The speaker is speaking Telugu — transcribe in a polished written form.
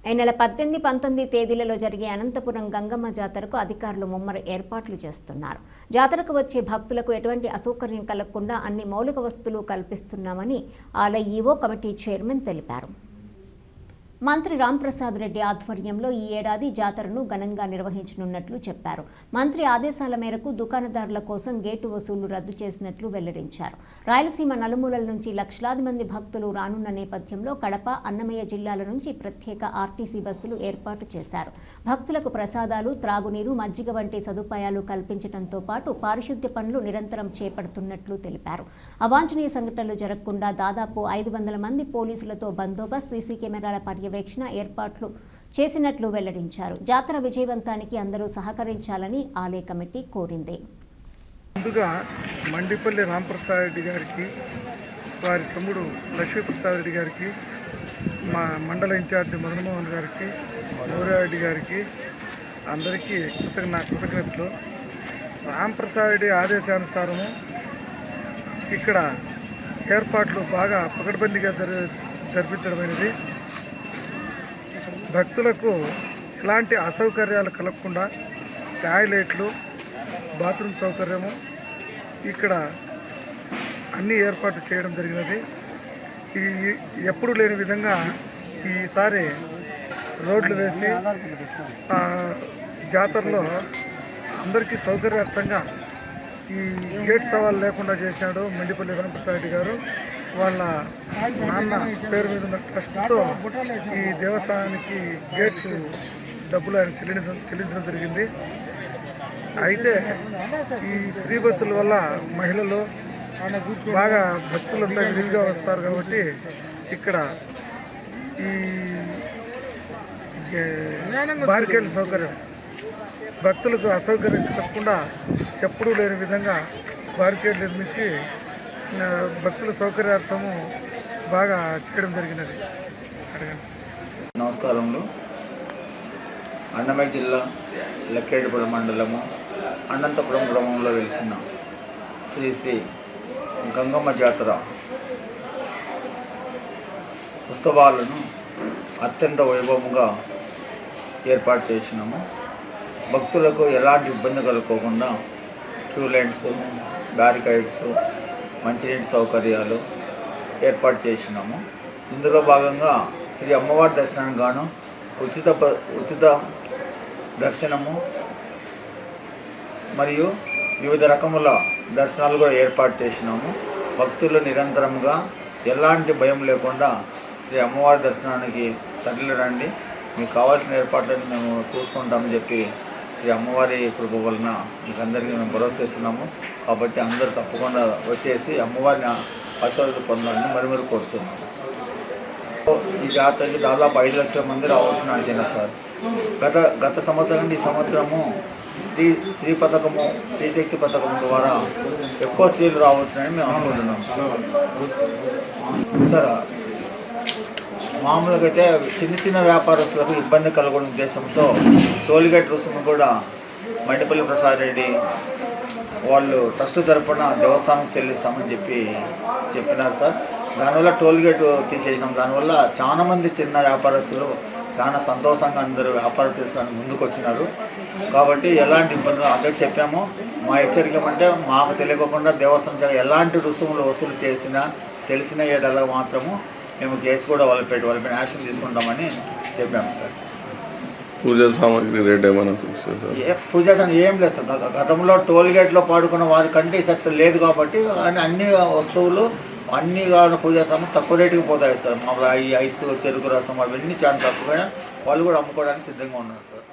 ఈ నెల 18, 19 తేదీలలో జరిగే అనంతపురం గంగమ్మ జాతరకు అధికారులు ముమ్మర ఏర్పాట్లు చేస్తున్నారు. జాతరకు వచ్చే భక్తులకు ఎటువంటి అసౌకర్యం కలగకుండా అన్ని మౌలిక వసతులు కల్పిస్తున్నామని ఆలయ ఈవో కమిటీ చైర్మన్ తెలిపారు. మంత్రి రాంప్రసాద్ రెడ్డి ఆధ్వర్యంలో ఈ ఏడాది జాతరను ఘనంగా నిర్వహించనున్నట్లు చెప్పారు. మంత్రి ఆదేశాల మేరకు దుకాణదారుల కోసం గేటు వసూళ్లు రద్దు చేసినట్లు వెల్లడించారు. రాయలసీమ నలుమూలల నుంచి లక్షలాది మంది భక్తులు రానున్న నేపథ్యంలో కడప, అన్నమయ్య జిల్లాల నుంచి ప్రత్యేక ఆర్టీసీ బస్సులు ఏర్పాటు చేశారు. భక్తులకు ప్రసాదాలు, త్రాగునీరు, మజ్జిగ వంటి సదుపాయాలు కల్పించడంతో పాటు పారిశుద్ధ్య పనులు నిరంతరం చేపడుతున్నట్లు తెలిపారు. అవాంఛనీయ సంఘటనలు జరగకుండా దాదాపు 500 మంది పోలీసులతో బందోబస్తు, సీసీ కెమెరాల పర్యవేక్షణ ఏర్పాట్లు చేసినట్లు వెల్లడించారు. జాతర విజయవంతానికి అందరూ సహకరించాలని ఆలయ కమిటీ కోరింది. ముందుగా మండిపల్లి రాంప్రసాద్ రెడ్డి గారికి, వారి తమ్ముడు లక్ష్మీప్రసాద్ రెడ్డి గారికి, మా మండల ఇన్ఛార్జి మదనమోహన్ గారికి, గౌరారెడ్డి గారికి అందరికీ నా కృతజ్ఞతలు. రాంప్రసాద్ రెడ్డి ఆదేశానుసారము ఇక్కడ ఏర్పాట్లు బాగా పకడ్బందీగా జరిపించడమైనది. భక్తులకు ఎలాంటి అసౌకర్యాలు కలగకుండా టాయిలెట్లు, బాత్రూమ్ సౌకర్యము ఇక్కడ అన్ని ఏర్పాటు చేయడం జరిగినది. ఎప్పుడు లేని విధంగా ఈసారి రోడ్లు వేసి జాతరలో అందరికీ సౌకర్యార్థంగా ఈ గేట్ సవాల్ లేకుండా చేశాడు మండిపల్లి రాంప్రసాద్ రెడ్డి గారు. వాళ్ళ నాన్న పేరు మీద ఉన్న ట్రస్ట్తో ఈ దేవస్థానానికి గేట్ డబ్బులు ఆయన చెల్లించడం జరిగింది. అయితే ఈ ఫ్రీ బస్సుల వల్ల మహిళలు బాగా భక్తులంతా విరివిగా వస్తారు కాబట్టి ఇక్కడ ఈ బారికేడ్ సౌకర్యం భక్తులకు అసౌకర్యం కలగకుండా ఎప్పుడూ లేని విధంగా బారికేడ్ నిర్మించి భక్తుల సౌకర్యార్థము బాగా చేయడం జరిగినది. నమస్కారములు. అన్నమయ్య జిల్లా లక్కేడిపురం మండలము అనంతపురం గ్రామంలో వెలిసిన శ్రీ శ్రీ గంగమ్మ జాతర ఉత్సవాలను అత్యంత వైభవంగా ఏర్పాటు చేసినాము. భక్తులకు ఎలాంటి ఇబ్బంది కలుగకుండా క్యూ లైన్స్, బ్యారికైడ్స్, మంచినీటి సౌకర్యాలు ఏర్పాటు చేసినాము. ఇందులో భాగంగా శ్రీ అమ్మవారి దర్శనానికి గాను ఉచిత దర్శనము మరియు వివిధ రకముల దర్శనాలు కూడా ఏర్పాటు చేసినాము. భక్తులు నిరంతరంగా ఎలాంటి భయం లేకుండా శ్రీ అమ్మవారి దర్శనానికి తరలి రండి, మీకు కావాల్సిన ఏర్పాట్లను మేము చూసుకుంటామని చెప్పి శ్రీ అమ్మవారి కృప వలన మీకు అందరికీ మేము భరోసా ఇస్తున్నాము. కాబట్టి అందరూ తప్పకుండా వచ్చేసి అమ్మవారిని ఆశీర్వాదాలు పొందాలని మరి కోరుతున్నాము. ఈ జాతరకి దాదాపు 5 లక్షల మంది రావాల్సిన అంచనా సార్. గత సంవత్సరం నుండి ఈ సంవత్సరము శ్రీ పథకము, శ్రీశక్తి పథకం ద్వారా ఎక్కువ స్త్రీలు రావాల్సినని మేము అనుకుంటున్నాం సార్. మామూలుగా అయితే చిన్న వ్యాపారస్తులకు ఇబ్బంది కలగడం ఉద్దేశంతో టోల్గేట్ రుసుము కూడా మండిపల్లి ప్రసాద్ రెడ్డి వాళ్ళు ట్రస్ట్ తరపున దేవస్థానం చెల్లిస్తామని చెప్పినారు సార్. దానివల్ల టోల్గేట్ తీసేసినాం. దానివల్ల చాలామంది చిన్న వ్యాపారస్తులు చాలా సంతోషంగా అందరూ వ్యాపారం చేసుకోవడానికి ముందుకు వచ్చినారు. కాబట్టి ఎలాంటి ఇబ్బందులు అందరికీ చెప్పాము. మా హెచ్చరిక అంటే మాకు తెలియకుండా దేవస్థానం ఎలాంటి రుసుములు వసూలు చేసినా తెలిసిన ఏడలా మాత్రము మేము కేసు కూడా వాళ్ళపైన యాక్షన్ తీసుకుంటామని చెప్పాము సార్. పూజా సామాగ్రి రేట్ ఏమైనా పూజా సామాగ్రి ఏం లేదు సార్. గతంలో టోల్గేట్లో పాడుకున్న వారి కంటే శక్తి లేదు కాబట్టి అన్ని వస్తువులు అన్ని పూజా సామాగ్రి తక్కువ రేటుకి పోతాయి సార్. మామూలుగా ఈ ఐస్, చెరుకు రసం అవన్నీ చాలా తక్కువగా వాళ్ళు కూడా అమ్ముకోవడానికి సిద్ధంగా ఉన్నారు సార్.